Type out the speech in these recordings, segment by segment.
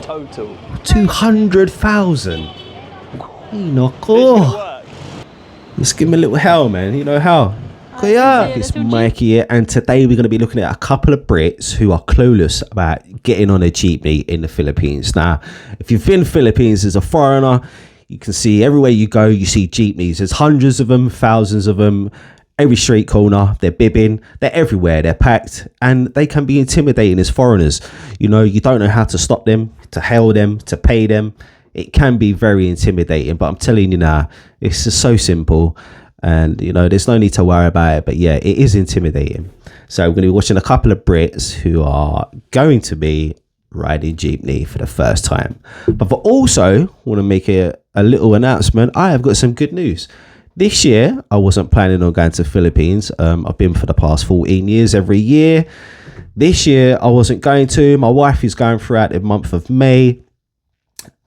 total. 200,000. Let's give him a little hell, man. You know how? It's Mikey here, and today we're going to be looking at a couple of Brits who are clueless about getting on a jeepney in the Philippines. Now, if you've been to the Philippines as a foreigner, you can see everywhere you go, you see jeepneys. There's hundreds of them, thousands of them. Every street corner, they're bibbing, they're everywhere, they're packed, and they can be intimidating as foreigners. You know, you don't know how to stop them, to hail them, to pay them. It can be very intimidating, but I'm telling you now, it's just so simple, and you know, there's no need to worry about it. But yeah, it is intimidating. So we're going to be watching a couple of Brits who are going to be riding jeepney for the first time. But for also want to make a little announcement. I have got some good news. This year, I wasn't planning on going to the Philippines. I've been for the past 14 years every year. This year, I wasn't going to. My wife is going throughout the month of May.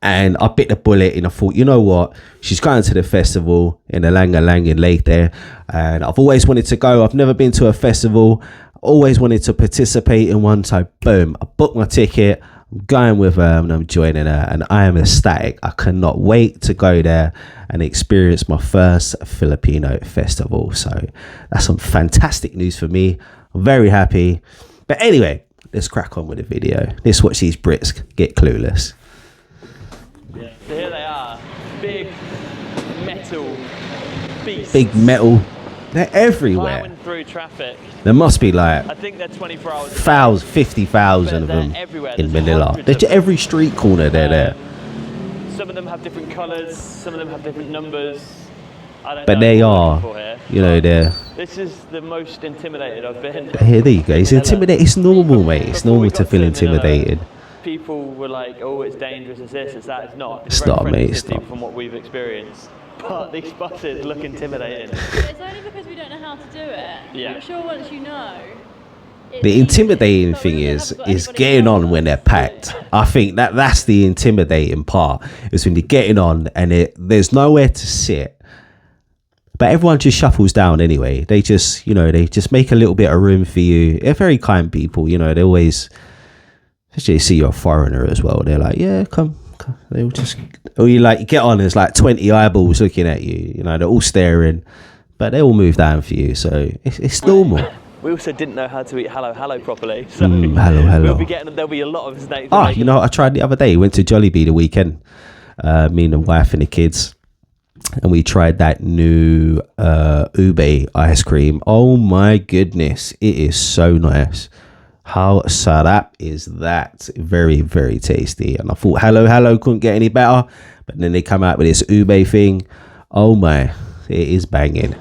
And I bit the bullet and I thought, you know what? She's going to the festival in the Langalangan Lake there. And I've always wanted to go. I've never been to a festival. Always wanted to participate in one. So boom, I booked my ticket. I'm going with her and I'm joining her. And I am ecstatic. I cannot wait to go there and experience my first Filipino festival. So that's some fantastic news for me. I'm very happy. But anyway, let's crack on with the video. Let's watch these Brits get clueless. Yeah. So here they are, big metal beasts. Big metal. They're everywhere. Plowing through traffic. There must be like, I think they're 24 hours. 50,000 of them everywhere. in Manila. They're every street corner. They're there. Some of them have different colours. Some of them have different numbers. I don't know. But they are, you know, they're. This is the most intimidated I've been. Here, there you go. It's intimidating. It's normal, mate. It's normal to feel intimidated. People were like, "Oh, it's dangerous. It's this. It's that. It's not." It's not, mate. It's not. From what we've experienced. But these buses look intimidating. It's only because we don't know how to do it. Yeah. I'm sure once you know. The intimidating thing is getting on when they're packed. I think that's the intimidating part, is when you're getting on and there's nowhere to sit. But everyone just shuffles down anyway. They just, you know, they just make a little bit of room for you. They're very kind people, you know. They always, especially see you're a foreigner as well. They're like, yeah, come. They'll just, or you like, you get on, there's like 20 eyeballs looking at you. You know, they're all staring, but they all move down for you. So it's normal. We also didn't know how to eat hello properly. So hello. We'll be there'll be a lot of mistakes. You know, I tried the other day. Went to Jollibee the weekend. Me and the wife and the kids. And we tried that new ube ice cream. Oh my goodness. It is so nice. How sarap is that? Very, very tasty. And I thought hello couldn't get any better. But then they come out with this ube thing. Oh my, it is banging.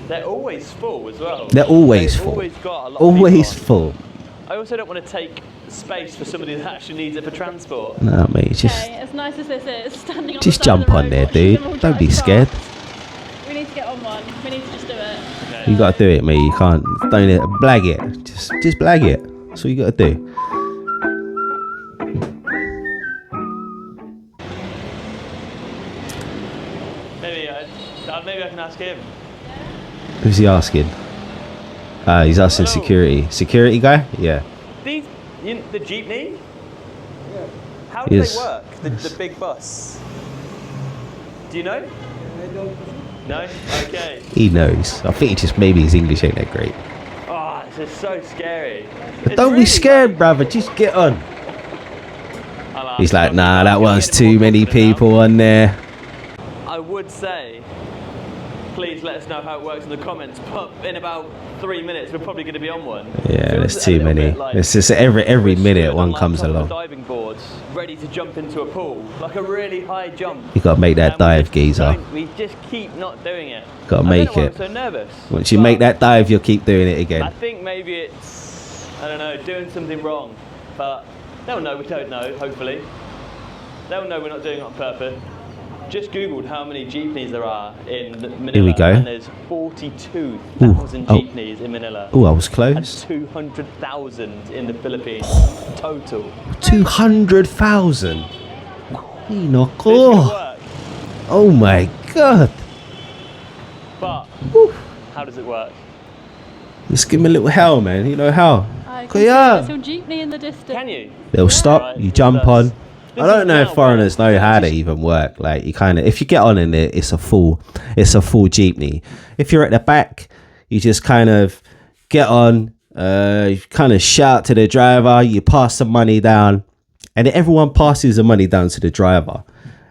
They're always full as well. They're always full. Always got a lot always full. I also don't want to take space for somebody that actually needs it for transport. No, mate, just as nice as this is, standing on just jump on there, dude. Don't be scared. We need to get on one. We need to just do it. Okay. You gotta do it, mate. You can't blag it. Just blag it. That's what you gotta do. Maybe I can ask him. Who's he asking? He's asking security. Security guy? Yeah. The jeepney? Yeah. How do they work? The big bus? Do you know? I don't. No? Okay. He knows. I think maybe his English ain't that great. Oh, this is so scary. But don't be scared, brother. Just get on. He's like, nah, that was too many people on there. I would say, please let us know how it works in the comments, but in about 3 minutes we're probably going to be on one. Yeah, there's too many. It's just every minute one comes along. Diving boards, ready to jump into a pool, like a really high jump. You got to make that dive, geezer. We just keep not doing it. Got to make it. I'm so nervous. Once you make that dive, you'll keep doing it again. I think maybe it's, I don't know, doing something wrong, but they'll know we don't know, hopefully. They'll know we're not doing it on purpose. Just googled how many jeepneys there are in Manila. Here we go. And there's 42,000 jeepneys in Manila. Oh, I was close. And 200,000 in the Philippines total. 200,000. Oh my god. But how does it work? Just give them a little hell, man. You know how? I Okay, yeah. can see Jeepney in the distance. Can you? They'll stop. Right, You jump on. I don't know if now foreigners where- know how they even work. Like you kind of, if you get on in it, it's a full Jeepney. If you're at the back, you just kind of get on. You kind of shout to the driver. You pass the money down, and everyone passes the money down to the driver.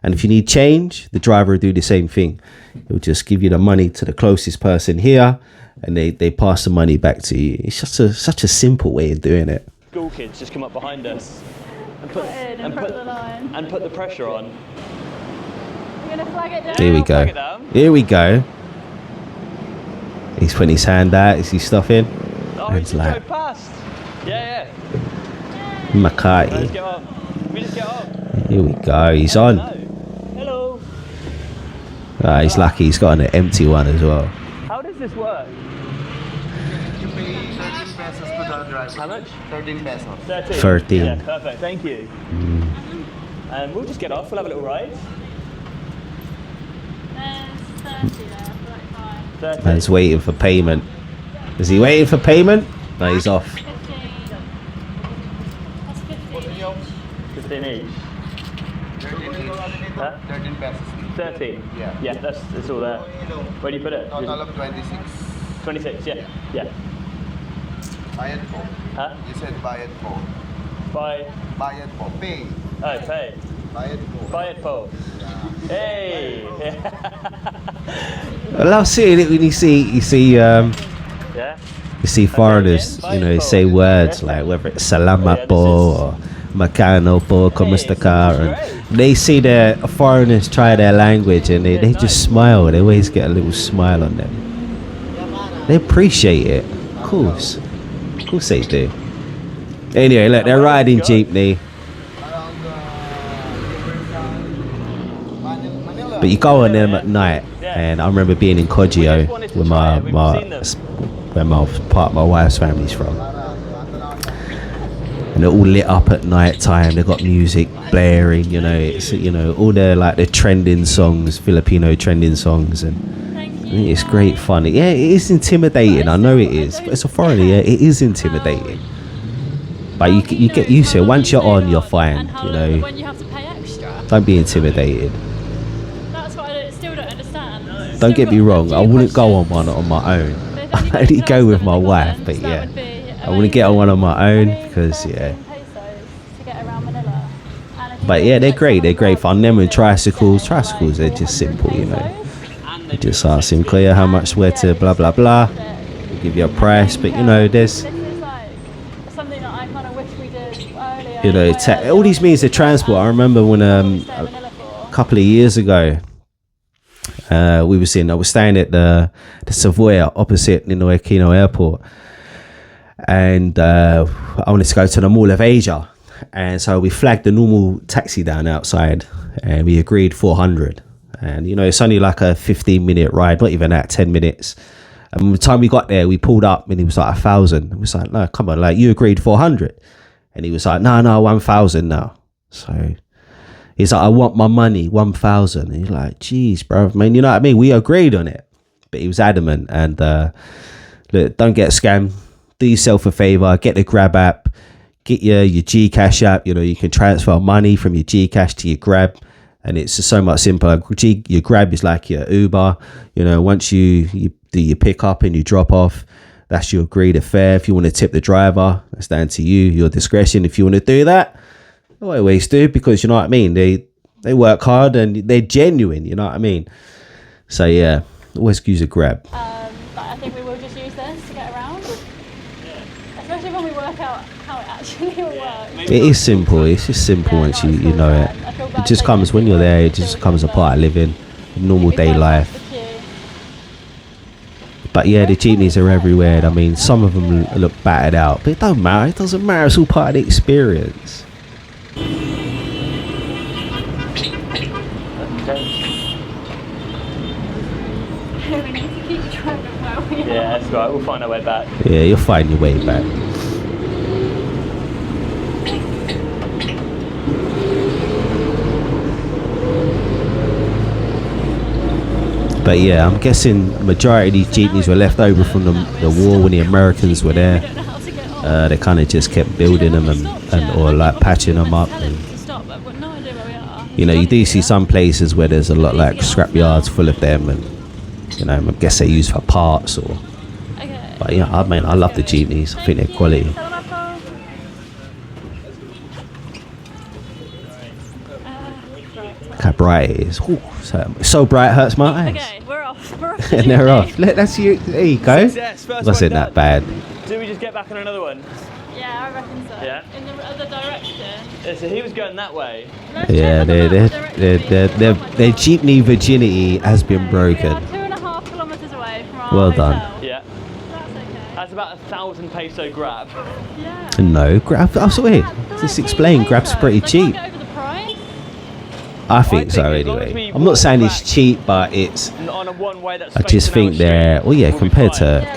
And if you need change, the driver will do the same thing. He'll just give you the money to the closest person here, and they pass the money back to you. It's just such a simple way of doing it. School kids just come up behind us and put in front of the line. and put the pressure on. You're gonna flag it down. Here we Flag it go. down. Here we go. He's putting his hand out. Is he stuffing? Oh, And we it's just like- go past. Yeah. Let's Makati. get on. We just get on. Here we go. He's on. Hello. He's lucky. He's got an empty one as well. How does this work? You pay 13 pesos to the driver. How much? 13 pesos. 13. 13. Yeah, perfect. Thank you. And we'll just get off. We'll have a little ride. There's 30 there, for like 5. 30. Man's waiting for payment. Is he waiting for payment? No, he's off. 15. That's 15. 15 each. 13 each. Huh? 13 pesos. 13. Yeah. Yeah, it's all there. Where do you put it? Total of 26. 26. Yeah. Yeah. Bayad po. Huh? You said bayad po. Buy. Bayad po. Pay. Oh, pay. Bayad po. Buy it, Paul. Hey. I love seeing it when you see Yeah. foreigners, you know, say words like whether it's salamat po or makano po, kumusta ka, and they see the foreigners try their language and they just smile. They always get a little smile on them. They appreciate it, of course they do. Anyway, look, they're riding Jeepney, Manila. but you go on them at night. And I remember being in Koggio where part of my wife's family's from. And they're all lit up at night time. They've got music blaring, you know, it's, you know, all the trending songs, Filipino trending songs, and I think it's great fun. Yeah, it is intimidating. I know it is, but it's a foreigner. Yeah, it is intimidating. But you get used to it. Once you're on, you're fine. You know, When you have to pay extra. don't be intimidated. That's what I still don't understand. Don't get me wrong. I wouldn't go on one on my own. I only go with my wife, but yeah, I wouldn't get on one on my own because yeah. But yeah, they're great. They're great fun. Them with tricycles, they're just simple, you know. You just ask him, clear how much, where to, blah blah blah. They give you a price, but you know, there's, This is like something that I kind of wish we did earlier. you know, all these means of transport. I remember when a couple of years ago, I was staying at the Savoy opposite Ninoy Aquino Airport, and I wanted to go to the Mall of Asia, and so we flagged the normal taxi down outside, and we agreed 400. And you know, it's only like a 15-minute ride, not even that, 10 minutes. And by the time we got there, we pulled up and he was like 1,000. It was like, no, come on, like you agreed 400. And he was like, no, 1,000 now. So he's like, I want my money, 1,000. And he's like, geez, bro, man, you know what I mean? We agreed on it. But he was adamant. And look, don't get scammed. Do yourself a favor, get the Grab app, get your Gcash app. You know, you can transfer money from your Gcash to your Grab. And it's just so much simpler. Your Grab is like your Uber. You know, once you do your pick up and you drop off, that's your agreed fare. If you want to tip the driver, that's down to you, your discretion. If you want to do that, I always do, because you know what I mean. They work hard and they're genuine. You know what I mean. So yeah, always use a Grab. But I think we will just use this to get around, especially when we work out how it actually works. It is simple. It's just simple once you know it. It just comes when you're there. It just comes a part of living, normal day life. But yeah, the jeepneys are everywhere. I mean, some of them look battered out, but it don't matter. It doesn't matter. It's all part of the experience. We need to keep driving where we are. Yeah, that's right. We'll find our way back. Yeah, you'll find your way back. But yeah, I'm guessing the majority of these jeepneys were left over from the war when the Americans were there. They kind of just kept building them and or like patching them up. And, you know, you do see some places where there's a lot like scrap yards full of them, and you know, I guess they're used for parts or. But yeah, I mean, I love the jeepneys. I think they're quality. Look how bright it is. Ooh, so bright it hurts my eyes. Okay, we're off. We're off. And they're off. That's you. There you go. Wasn't that bad? Do we just get back on another one? Yeah, I reckon so. Yeah. In the other direction. Yeah, so he was going that way. Yeah, their jeepney virginity has been broken. We are 2.5 kilometres away from our Well hotel. done. Yeah. That's okay. That's about 1,000 peso grab. Yeah. No, Grab. I swear. Just explain. Grab's pretty cheap. Over the price. I think so as long as anyway. we I'm not walk saying it's back cheap, but it's. On a one-way that's I just think they're. Oh yeah, compared to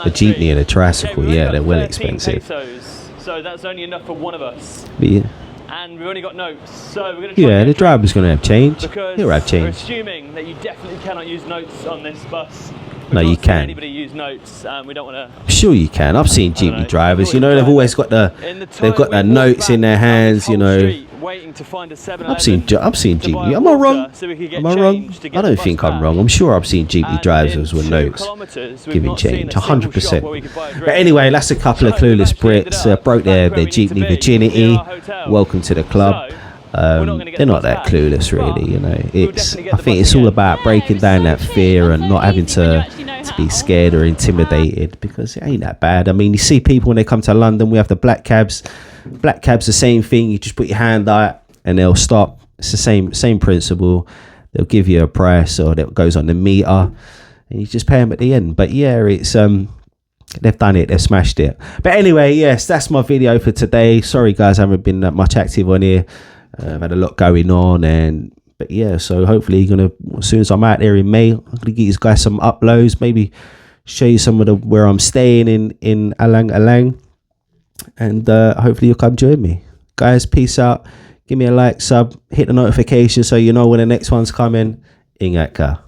the jeepney and the tricycle, yeah, they're well expensive. Pesos, so that's only enough for one of us. But yeah. And we've only got notes, so we're going to try Yeah, and the get driver's gonna have change. because He'll have we're change. assuming that you definitely cannot use notes on this bus. No, you We've not seen can. Anybody use notes? We don't want I'm sure you can. I've seen don't know. jeepney drivers. You know, they've always got they've got their notes in their hands. You know. Waiting to find a 7-Eleven. I've seen to buy jeepney. Am I water wrong? so we could get Am I wrong? change to get I the don't bus think I'm back. wrong. I'm sure I've seen jeepney And drivers in with 2 notes kilometres, we've giving not seen change. a single shop 100%. where we could buy a drink. But anyway, that's a couple of So we've clueless actually ended Brits up broke back where their we need to jeepney be, virginity. in our hotel. Welcome to the club. So, we're not gonna get They're the not bus that back, clueless, but really. You know, we'll it's. definitely get I the think bus it's all again. about Yeah, breaking it was down so that cheap. fear It's and so not having easy when you to actually know be how. scared or intimidated, because it ain't that bad. I mean, you see people when they come to London, we have the black cabs. Black cabs, the same thing. You just put your hand out and they'll stop. It's the same principle. They'll give you a price, or that goes on the meter, and you just pay them at the end. But yeah, it's they've done it. They've smashed it. But anyway, yes, that's my video for today. Sorry guys, I haven't been that much active on here. I've had a lot going on, but yeah, so hopefully as soon as I'm out there in May, I'm gonna give you guys some uploads, maybe show you some of where I'm staying in Alang Alang, and hopefully you'll come join me. Guys, peace out. Give me a like, sub, hit the notification so you know when the next one's coming. Ingat ka.